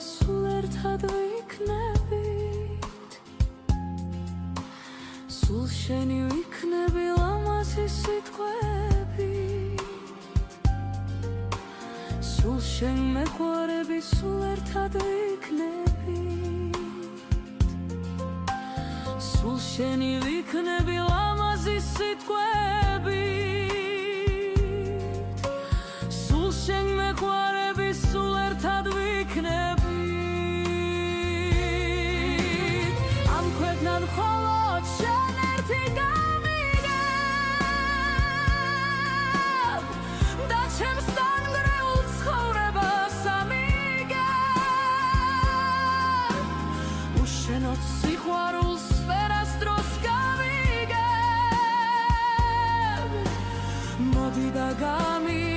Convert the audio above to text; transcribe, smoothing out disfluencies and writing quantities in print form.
სულ ერთად ვიქნებით სულ შენი ვიქნები ლამაზი სიტყვებით სულ შენ მეყვარები სულ ერთად ვიქნებით სულ შენი ვიქნები ლამაზი სიტყვებით სულ შენ მეყვარები სულ ერთად ვიქნებით ამ ქვეყნად მხოლოდ შენ ერთი გამიგებ და ჩემს დანგრეულ ცხოვრებას ამიგებ უშენოდ სიყვარულს ვერას დროს გამიგებ მოდი და გამიგებ